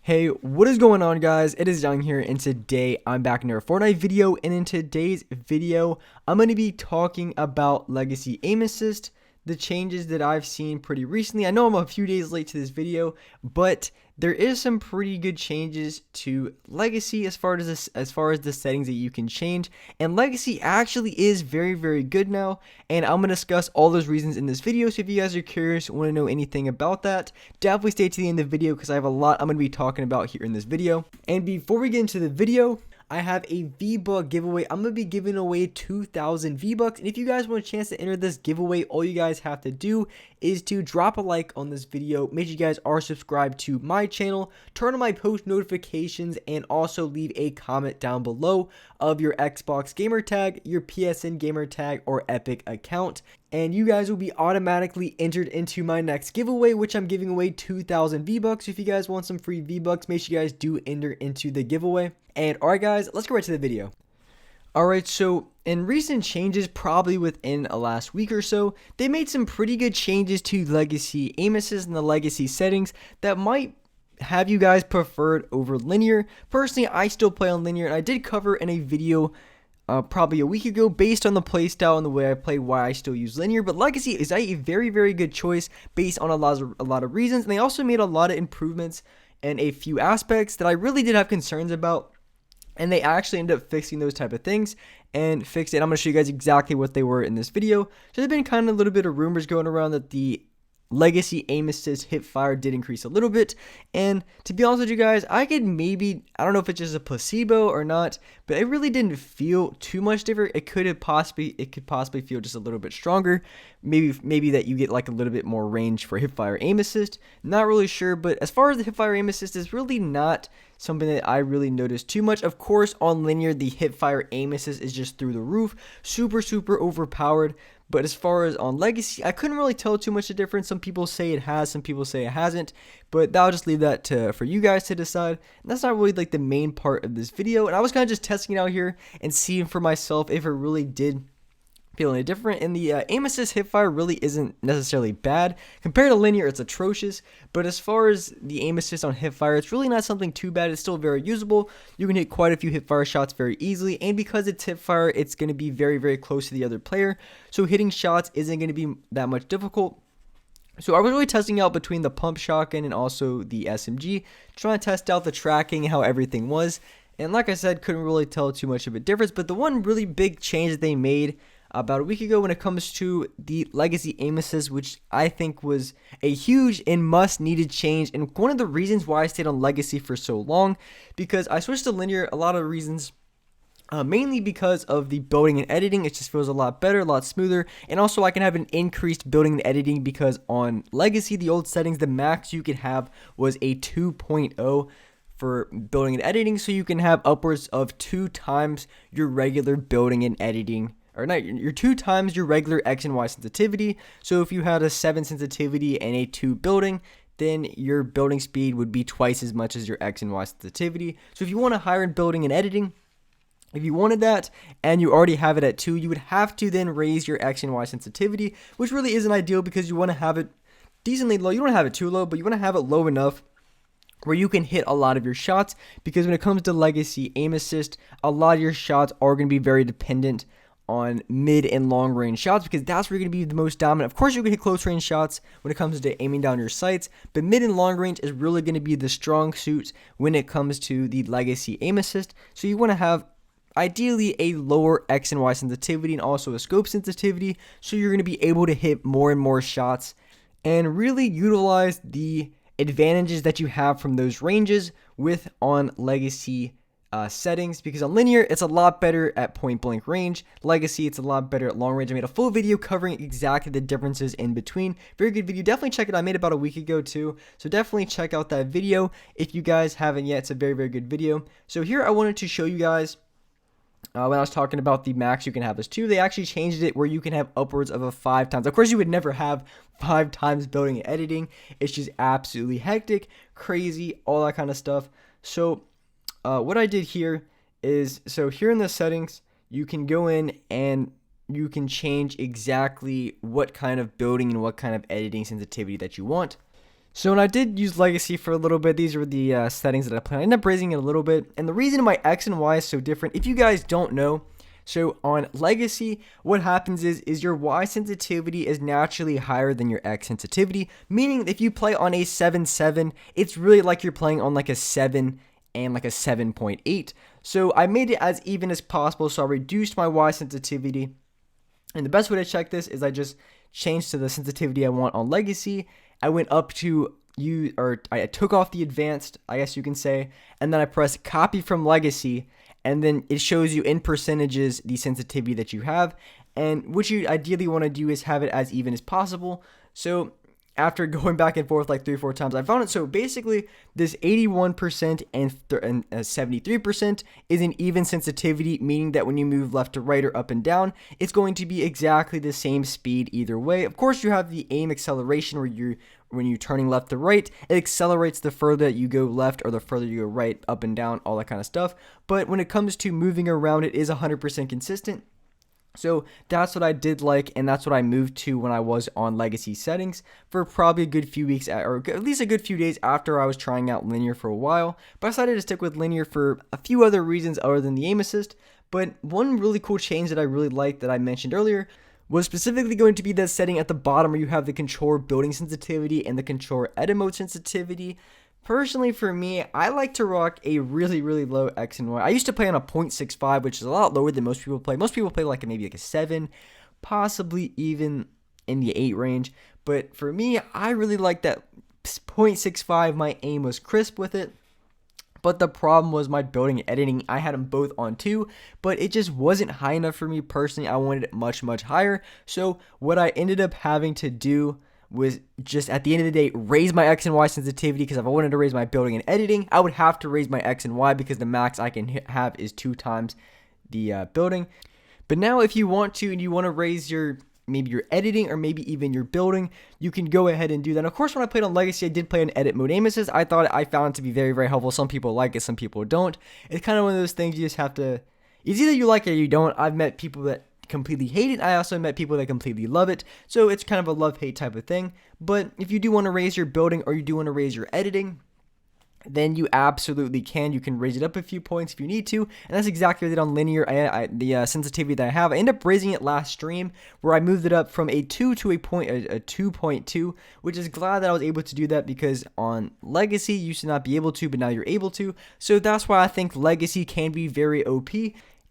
Hey, what is going on, guys? It is Young here, and today I'm back in a Fortnite video, and in today's video, I'm going to be talking about Legacy Aim Assist, the changes that I've seen pretty recently. I know I'm a few days late to this video, but there is some pretty good changes to Legacy as far as the settings that you can change, and Legacy actually is very good now, and I'm going to discuss all those reasons in this video. So if you guys are curious, want to know anything about that, definitely stay to the end of the video because I have a lot I'm going to be talking about here in this video. And before we get into the video, I have a V-Buck giveaway. I'm going to be giving away 2,000 V-Bucks. And if you guys want a chance to enter this giveaway, all you guys have to do is to drop a like on this video. Make sure you guys are subscribed to my channel, turn on my post notifications, and also leave a comment down below of your Xbox gamer tag, your PSN gamer tag, or Epic account. And you guys will be automatically entered into my next giveaway, which I'm giving away 2,000 V-Bucks. If you guys want some free V-Bucks, make sure you guys do enter into the giveaway. And alright guys, let's go right to the video. Alright, so in recent changes, probably within the last week or so, they made some pretty good changes to Legacy Aim Assist and the Legacy settings that might have you guys preferred over linear. Personally, I still play on linear, and I did cover in a video probably a week ago based on the playstyle and the way I play why I still use linear. But Legacy is a very good choice based on a lot of reasons, and they also made a lot of improvements in a few aspects that I really did have concerns about. And they actually ended up fixing those type of things and fixed it. I'm going to show you guys exactly what they were in this video. So there's been kind of a little bit of rumors going around that the Legacy Aim Assist hip fire did increase a little bit. And to be honest with you guys, I don't know if it's just a placebo or not, but it really didn't feel too much different. It could possibly feel just a little bit stronger. Maybe that you get like a little bit more range for hip fire aim assist. Not really sure, but as far as the hip fire aim assist is really not something that I really noticed too much. Of course, on linear, the hip fire aim assist is just through the roof, super overpowered. But as far as on Legacy, I couldn't really tell too much of a difference. Some people say it has, some people say it hasn't, but I'll just leave that for you guys to decide. And that's not really like the main part of this video. And I was kind of just testing it out here and seeing for myself if it really did feel any different. And the aim assist hipfire really isn't necessarily bad compared to linear. It's atrocious, but as far as the aim assist on hipfire, it's really not something too bad. It's still very usable. You can hit quite a few hipfire shots very easily, and because it's hipfire, it's going to be very close to the other player, so hitting shots isn't going to be that much difficult. So I was really testing out between the pump shotgun and also the SMG, trying to test out the tracking and how everything was. And like I said, couldn't really tell too much of a difference. But the one really big change that they made about a week ago when it comes to the Legacy Aim Assist, which I think was a huge and much needed change, and one of the reasons why I stayed on Legacy for so long, because I switched to linear, a lot of reasons, mainly because of the building and editing. It just feels a lot better, a lot smoother, and also I can have an increased building and editing because on Legacy, the old settings, the max you could have was a 2.0 for building and editing, so you can have upwards of 2 times your regular building and editing, or not, your 2 times your regular X and Y sensitivity. So if you had a 7 sensitivity and a 2 building, then your building speed would be twice as much as your X and Y sensitivity. So if you want a higher in building and editing, if you wanted that and you already have it at 2, you would have to then raise your X and Y sensitivity, which really isn't ideal because you want to have it decently low. You don't have it too low, but you want to have it low enough where you can hit a lot of your shots, because when it comes to Legacy Aim Assist, a lot of your shots are going to be very dependent on mid and long range shots, because that's where you're going to be the most dominant. Of course, you can hit close range shots when it comes to aiming down your sights, but mid and long range is really going to be the strong suits when it comes to the Legacy Aim Assist. So you want to have ideally a lower X and Y sensitivity and also a scope sensitivity, so you're going to be able to hit more and more shots and really utilize the advantages that you have from those ranges with on Legacy settings, because on linear it's a lot better at point blank range. Legacy, it's a lot better at long range. I made a full video covering exactly the differences in between. Very good video, definitely check it out. I made it about a week ago too, so definitely check out that video if you guys haven't yet. It's a very good video. So here I wanted to show you guys when I was talking about the max you can have this 2, they actually changed it where you can have upwards of a 5 times. Of course, you would never have 5 times building and editing. It's just absolutely hectic, crazy, all that kind of stuff. So what I did here is, so here in the settings, you can go in and you can change exactly what kind of building and what kind of editing sensitivity that you want. So when I did use Legacy for a little bit, these were the settings that I played. I ended up raising it a little bit. And the reason my X and Y is so different, if you guys don't know, so on Legacy, what happens is your Y sensitivity is naturally higher than your X sensitivity, meaning if you play on a 7.7, it's really like you're playing on like a 7 and like a 7.8. So I made it as even as possible, so I reduced my Y sensitivity. And the best way to check this is I just changed to the sensitivity I want on Legacy. I went up to I took off the advanced, I guess you can say, and then I pressed copy from Legacy, and then it shows you in percentages the sensitivity that you have. And what you ideally want to do is have it as even as possible. So after going back and forth like 3 or 4 times, I found it. So basically, this 81% and 73% is an even sensitivity, meaning that when you move left to right or up and down, it's going to be exactly the same speed either way. Of course, you have the aim acceleration where when you're turning left to right, it accelerates the further you go left or the further you go right, up and down, all that kind of stuff. But when it comes to moving around, it is 100% consistent. So that's what I did like, and that's what I moved to when I was on Legacy settings for probably a good few weeks, or at least a good few days after I was trying out linear for a while. But I decided to stick with linear for a few other reasons other than the aim assist. But one really cool change that I really liked that I mentioned earlier was specifically going to be that setting at the bottom where you have the controller building sensitivity and the controller edit mode sensitivity. Personally, for me, I like to rock a really, really low X and Y. I used to play on a 0.65, which is a lot lower than most people play. Most people play like maybe like a 7, possibly even in the 8 range. But for me, I really like that 0.65. My aim was crisp with it. But the problem was my building and editing. I had them both on 2, but it just wasn't high enough for me personally. I wanted it much, much higher. So what I ended up having to do was just at the end of the day raise my X and Y sensitivity, because if I wanted to raise my building and editing, I would have to raise my X and Y because the max I can have is 2 times the building. But now if you want to and you want to raise maybe your editing or maybe even your building, you can go ahead and do that. And of course, when I played on Legacy, I did play an edit mode aim assist. I found it to be very, very helpful. Some people like it, some people don't. It's kind of one of those things you just have to, it's either you like it or you don't. I've met people that completely hate it. I also met people that completely love it. So it's kind of a love-hate type of thing. But if you do want to raise your building or you do want to raise your editing, then you absolutely can. You can raise it up a few points if you need to, and that's exactly what I did on linear. The sensitivity that I have, I ended up raising it last stream, where I moved it up from a 2 to a 2.2, which is glad that I was able to do that, because on Legacy you used to not be able to, but now you're able to. So that's why I think Legacy can be very OP.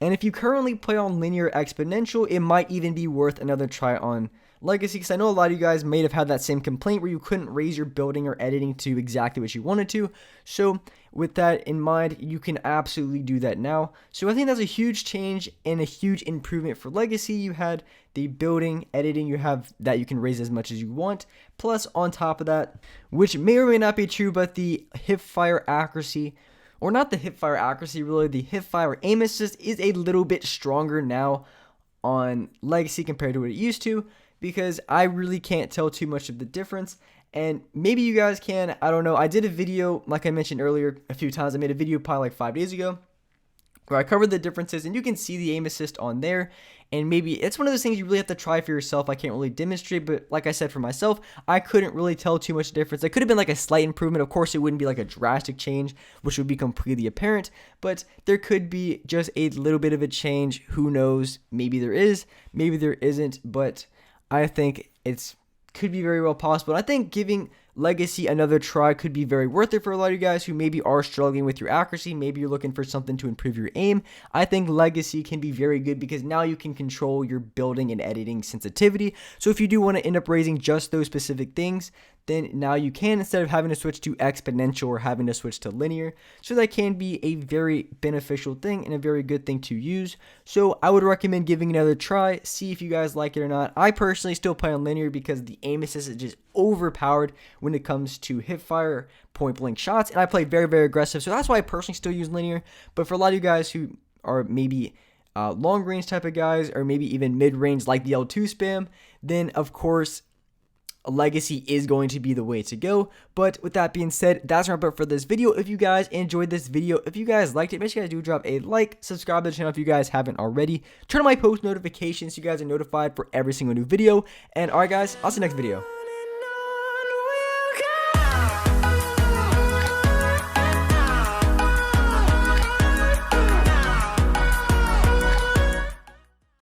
And if you currently play on linear exponential, it might even be worth another try on Legacy, because I know a lot of you guys may have had that same complaint where you couldn't raise your building or editing to exactly what you wanted to. So with that in mind, you can absolutely do that now. So I think that's a huge change and a huge improvement for Legacy. You had the building, editing, you have that you can raise as much as you want. Plus on top of that, which may or may not be true, but the hip fire accuracy, or not the hip fire accuracy, really the hip fire aim assist is a little bit stronger now on Legacy compared to what it used to, because I really can't tell too much of the difference. And maybe you guys can, I don't know. I did a video, like I mentioned earlier a few times. I made a video probably like 5 days ago where I covered the differences, and you can see the aim assist on there. And maybe it's one of those things you really have to try for yourself. I can't really demonstrate, but like I said, for myself, I couldn't really tell too much difference. It could have been like a slight improvement. Of course, it wouldn't be like a drastic change, which would be completely apparent, but there could be just a little bit of a change. Who knows? Maybe there is, maybe there isn't, but I think could be very well possible. And I think giving Legacy another try could be very worth it for a lot of you guys who maybe are struggling with your accuracy. Maybe you're looking for something to improve your aim. I think Legacy can be very good because now you can control your building and editing sensitivity. So if you do want to end up raising just those specific things, then now you can, instead of having to switch to exponential or having to switch to linear. So that can be a very beneficial thing and a very good thing to use. So I would recommend giving it another try, see if you guys like it or not. I personally still play on linear because the aim assist is just overpowered when it comes to hip fire, point blank shots, and I play very, very aggressive. So that's why I personally still use linear. But for a lot of you guys who are maybe long range type of guys, or maybe even mid range like the L2 spam, then of course Legacy is going to be the way to go. But with that being said, that's wrap up for this video. If you guys enjoyed this video, if you guys liked it, make sure you guys do drop a like, subscribe to the channel if you guys haven't already, turn on my post notifications so you guys are notified for every single new video. And alright guys, I'll see you next video.